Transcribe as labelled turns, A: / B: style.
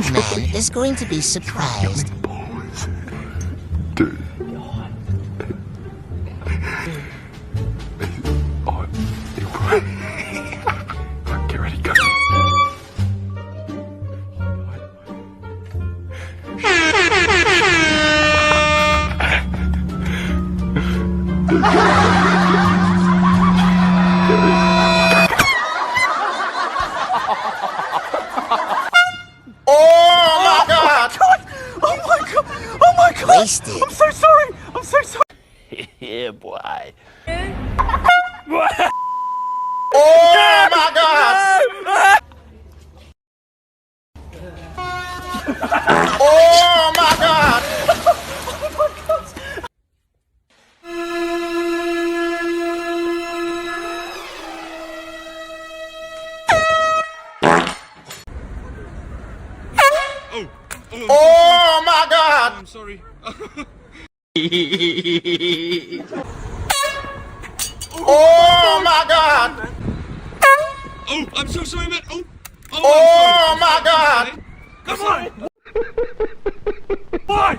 A: old man is going to be surprised.
B: Dude. Oh, get ready, go.
A: Wasted.
C: I'm so sorry. I'm so sorry.
B: Yeah, boy.
C: Oh my God! Oh my God! Oh my God!
D: I'm sorry.
C: Oh my God!
D: Oh, I'm so sorry, man. Oh,
C: Oh my God!
D: Come on.
C: Why?